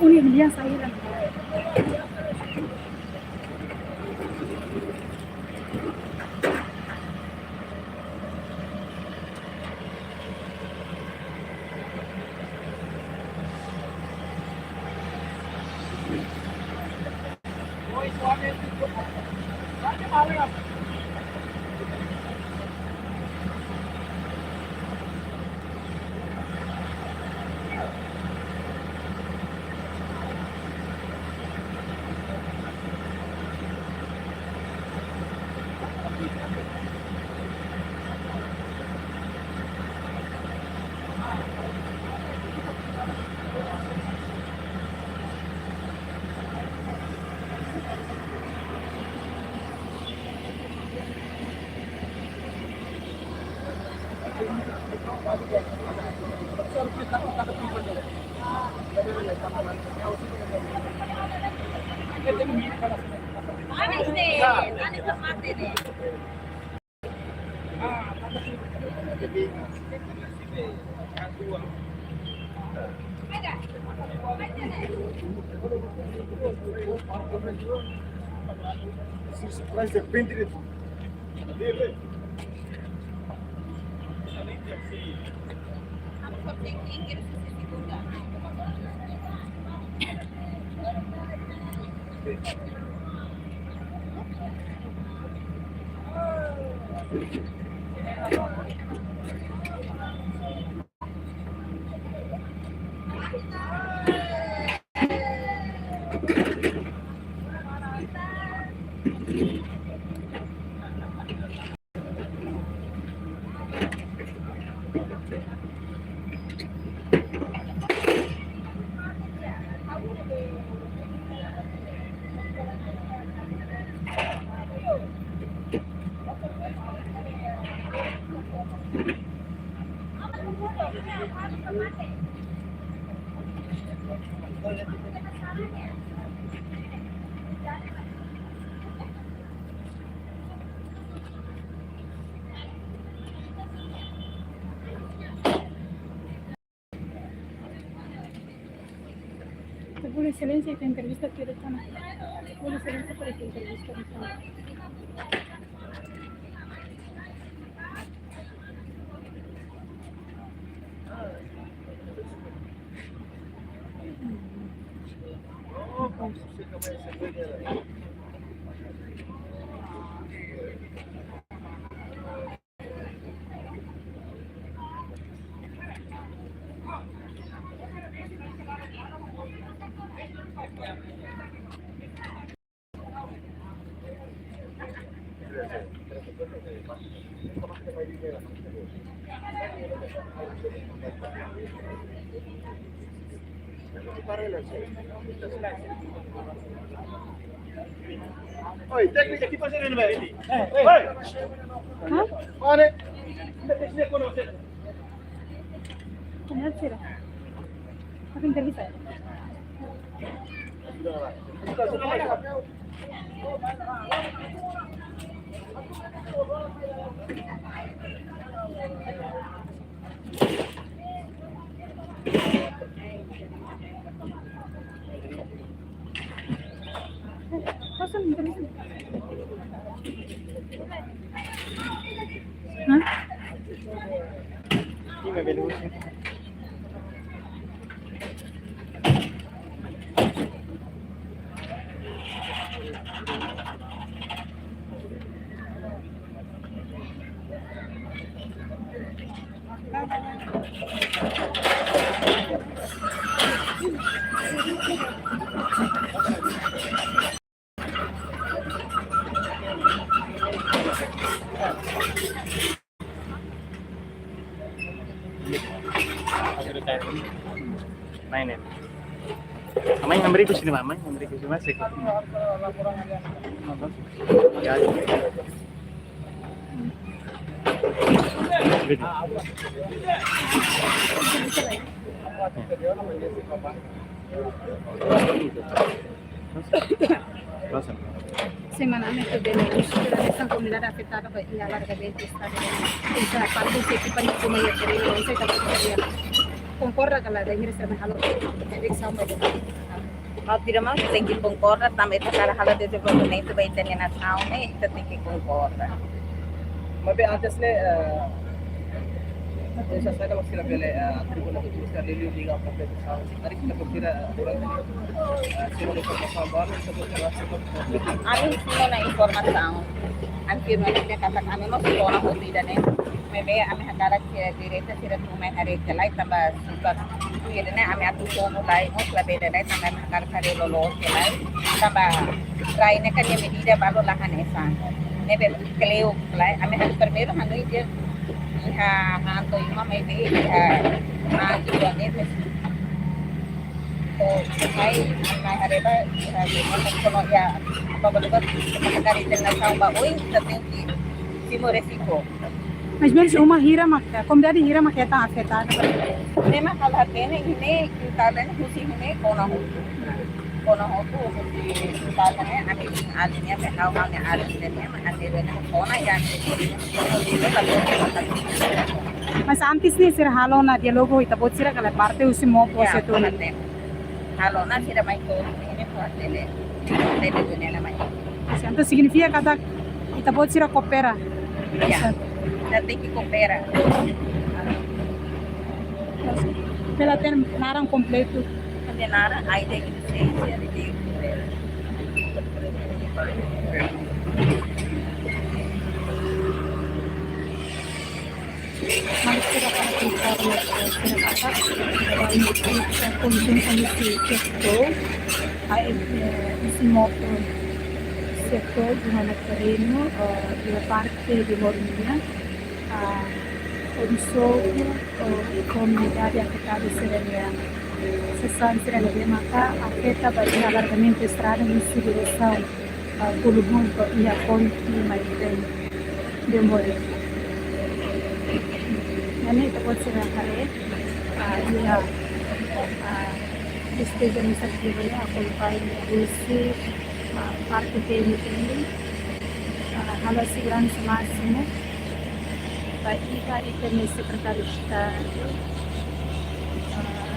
Uni biasa hilang. Panis deh, panis mati deh. Surprise the painted. Por excelencia, esta entrevista quiero estar. Por excelencia, para esta entrevista. Oi, tecnica chi passare in vedi? Oi! Mane! Benar sih. Tapi nggak bisa ya. Kosan nggak bisa. Hah? Ini nggak beda sih. Main ya. Mamanya ngambri ko sini mama, ngambri ko sini masih. Ya. Gitu. Terus. Semanalmente beneficio de esta comunidad afectada y alargamente está esa parte se equipa ni como ya quería esa capacidad concorda con la de ir se me jaló el examen Mau tidak mau kita tinggi concorda tambah itu cara hal desenvolvimento vai ter nação né kita tinggi concorda. Mabe antes ne sa sa kalau sila pele tribunal itu bisa dilihat liga kompetisi sama tadi kita kira orang sino ko sa baru sa Ami sino na informação. Ang firma niya kata kami mo sino na ho tidak ne. Maybe ami hakara direta sira tumay hari jalai tambah subak itu ne ami atu ko mulai mo labe dai tambah hakara kare lolo kelai tambah try ne kan medida baru lahan esan. Nebe keleu kelai ami harus primero hanu dia hanto ima maybe juga nebe may hareba kono ya pabalikat makakari din na sa baoy sa tingki simo resiko. mas menos uma hira makia comunidade hira makia está afetada Nema kalahati ini kita husi ini kono tu kita ne ami alinya pe hawalnya alinya ande ne kono ya mas antes ni sir halo na dialogo ita bot sira kala parte usi mo po se tu halo na sira mai ko ini parte de dunia namanya. então significa kata ita bot sira coopera Ya. Nanti que coopera. pela ter narang completo Hindi nara ay de que se de mas sira para conforme sira kata conjunto nesse setor aí esse moto setor di mana terreno di parte di Mormia risolve comunidade afetada serenidade Sessanzione maka afeta bagi alargamento estrada em direção pelo mundo e a ponte mais bem demora. Ini dapat serahare ia despesa administrativa acompanha esse parte técnica a segurança máxima bagi kami secretário de Estado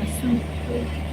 assunto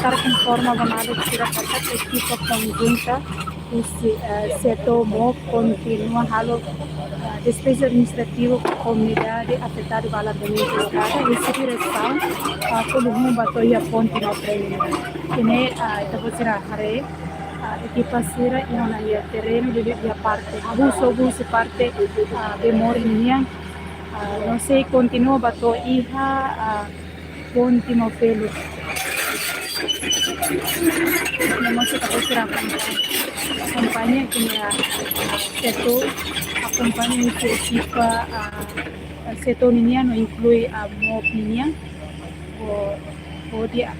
estar conforme Banado Siracata, equipa conjunta, o setor MOP continua halo despesa administrativa com comunidade afetada pela alargamento da estrada, receber ação pelo rumo batoia ponte na frente. Ini kita bercerah hari equipa sira yang na terreno di dia parte, abuso parte bemorinya, não sei continua bato iha ponte no pelo. Memang kita bercerah kampanye kena setor kampanye itu equipa setor niya no inclui MOP niya o dia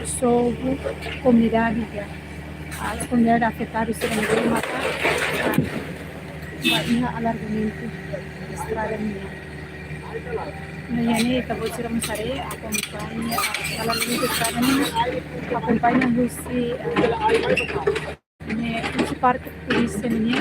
sobu comunidade ya a comunidade afetada será nível mata iha alargamento estrada niya. Nah, ini kita bocor mesare akompanya kalau itu sekarang ini akompanya busi ini busi part tulisannya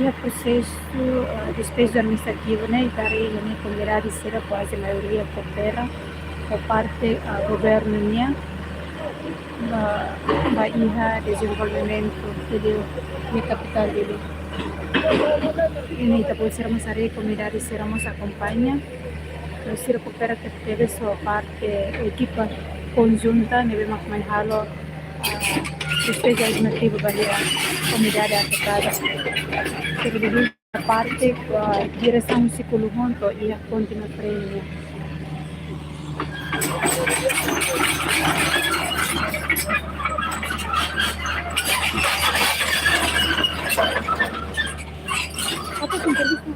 e o processo despesa administrativa, né, dari ini comunidade será quase a maioria coopera por parte governonya ba iha desenvolvimento de capital dele. Ini depois seremos a comunidade seremos acompanha, será coopera que teve sua parte equipa conjunta nebe makhalo despesa administrativa bagi comunidade afetada. Terlebih parte direção psikologi to ia continua frente. Apa entrevista?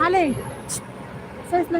Ale, coś na...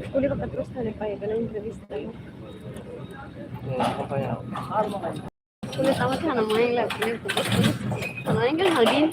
Huli ka terus tadi pa yung entrevista mo. Sulit amat siya namanya lah. Namanya kan hal gini